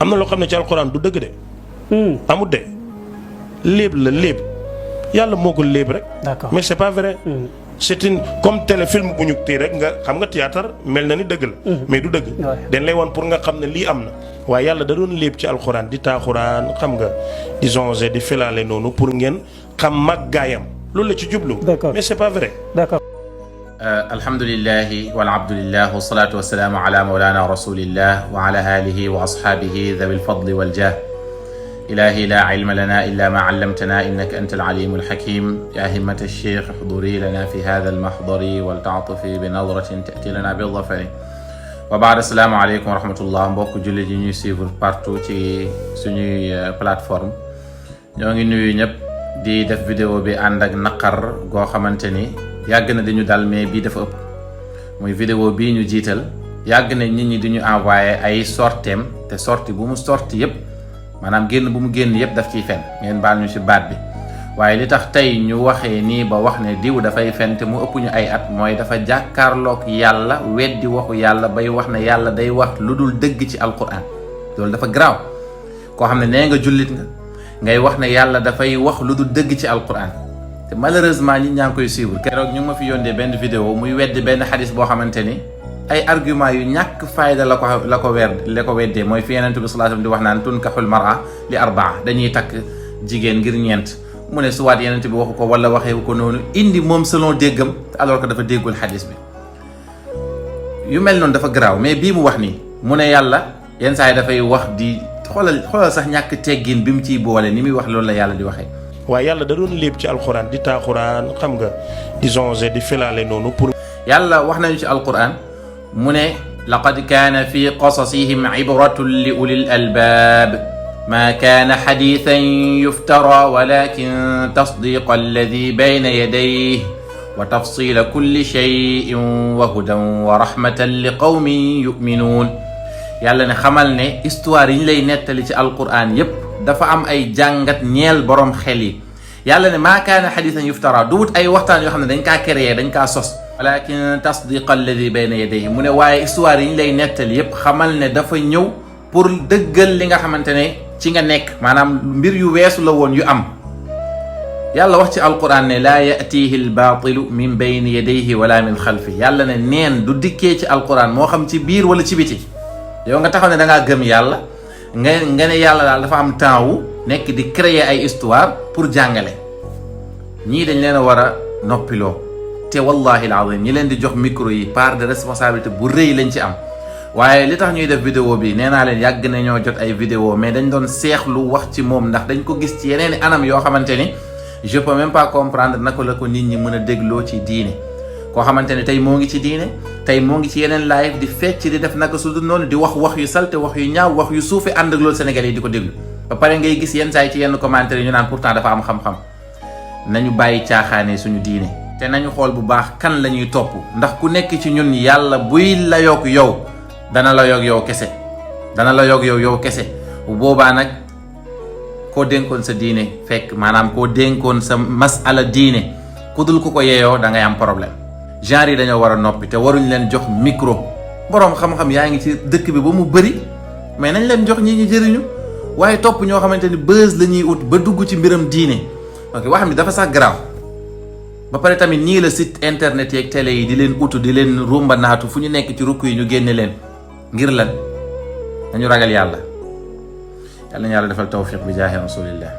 am na loo xam ne ci alxuraan du dëgg de. amut de léeb la léeb yàlla moo ko léeb rek. d'accord mais c'est pas vrai. c'est une comme téléfilm bu ñu téye rek nga xam nga théâtre mel na ni dëgg la. mais du dëgg. dañ lay wan pour nga xam ne lii am na. waaye yàlla da doon léeb ci alxuraan di taaxuraan xam nga di zonge di filaale noonu pour ngeen xam màggaayam loolu la ci jublu. d'accord mais c'est pas vrai. d'accord. alhamdulillahi walabdulillah wasalaatu wasalaamu ala mawlana rasulillah wa ala alihi wa ashaabihi dhawi lfadli waljah ilahi la ilma lana illa ma allamtana innaka anta alalimu alhakim ya himmata alcheikh uhduri lana fi hadha almahdari waltaatufi bi nadratin tati lana bildafari wa baad assalaamu aleykum wa rahmatullah mbokk jullit yi ñuy suivre partout ci suñuy plateforme ñoo ngi nuyu ñëpp di def vidéo bi ànd ak naqar goo xamante ni yàgg na dañu dal mais bii dafa ëpp muy vidéo bii ñu jiital yàgg na nit ñi di ñu envoyé ay sorteem te sorti bu mu sorti yëpp maanaam génn bu mu génn yëpp daf ciy fen ngeen baal ñu ci baat bi waaye li tax tey ñu waxee nii ba wax ne diw dafay fen te mu ëpp ñu ay at mooy dafa jàkkaarloog yàlla weddi waxu yàlla bay wax ne yàlla day wax lu dul dëgg ci alquran loolu dafa garaaw koo xam ne nee nga jullit nga ngay wax ne yàlla dafay wax lu dul dëgg ci alquran te malheureusement ñi ñaa ngi koy suivre keroog ñu ngi ma fi yóndee benn vidéo muy weddi benn xadis boo xamante ni ay argument yu ñàkk fayda la ko weddee mooy fi Yonent bi sallallahu alayhi wasallam di wax naan tunkaxul mar'a li arbaa dañuy takk jigéen ngir ñeent mu ne suwaat Yonent bi waxu ko wala waxewu ko noonu indi moom selon déggam alors que dafa déggul xadis bi yu mel noonu dafa garaaw mais bii mu wax nii mu ne yàlla yenn saa yi dafay wax di xoolal sax ñàkk teggin bi mu ciy boole ni muy wax loolu la yàlla di waxee waaye yàlla da doon léeb ci alxuraan di taaxuraan xam nga di zonge di filaale noonu pour. yàlla wax nañu ci alquran mu ne laqad kaana fi qasasihim ibratun li ulil albaab ma kaana xadiisan yuftara walakin tasdiqa alladi bayna yadayhi wa tafsila kulli shayin wa hudan wa rahmatan li qawmin yuminuun yàlla ne xamal ne histoire yi ñu lay nettali ci alquran yépp dafa am ay jàngat ñeel borom xel yi yàlla ne maa kaana xadiisan yuftara du wut ay waxtaan yoo xam ne dañ kaa créé dañ kaa sos walakin tasdiqa alladi bayna yadayhi mu ne waaye histoire yi ñu lay nettali yépp xamal ne dafa ñëw pour dëggal li nga xamante ne ci nga nekk maanaam mbir yu weesu la woon yu am yàlla wax ci alquran ne laa yatihi albaatilu min bayni yadayhi wala min xalfi yàlla ne neen du dikkee ci alquran moo xam ci biir wala ci biti yow nga taxaw ne da ngaa gëm yàlla nga ne yàlla daal dafa am temps wu nekk di créer ay histoire pour jàngale ñii dañ leen a war a noppiloo te wallahi alazim ñi leen di jox micro yi part de responsabilité bu rëy lañ ci am waaye li tax ñuy def vidéo bi nee naa leen yàgg na ñoo jot ay vidéo mais dañ doon seexlu wax ci moom ndax dañ ko gis ci yeneen i anam yoo xamante ni je peux même pas comprendre naka la ko nit ñi mën a dégloo ci diine koo xamante ne tey moo ngi ci diine tey moo ngi ci yeneen live di fecc di def naka su dul noonu di wax wax yu salte wax yu ñaaw wax yu suufe ànd ak loolu Sénégalais yi di ko déglu ba pare ngay gis yenn saa yi ci yenn commentaire yi ñu naan pourtant dafa am xam-xam nañu bàyyi caaxaane suñu diine te nañu xool bu baax kan la ñuy topp ndax ku nekk ci ñun yàlla buy layoog yow dana layoog yow kese dana layoog yow kese bu boobaa nag koo dénkoon sa diine fekk maanaam koo dénkoon sa masala diine ku dul ku ko yeeyoo da ngay am problème genre yi dañoo war a noppi te waruñ leen jox micro boroom xam-xam yaa ngi ci dëkk bi ba mu bëri mais nañ leen jox ñi ñu jëriñu waaye topp ñoo xamante ni buzz la ñuy ut ba dugg ci mbiram diine ok wax mi dafa sax garaaw ba pare tamit nii la site internet yeeg télé yi di leen utu di leen rumba naatu fu ñu nekk ci rukk yi ñu génne leen ngir lan dañu ragal yàlla yàlla ñu yàlla defal tawfiq bi jaahi rasulillah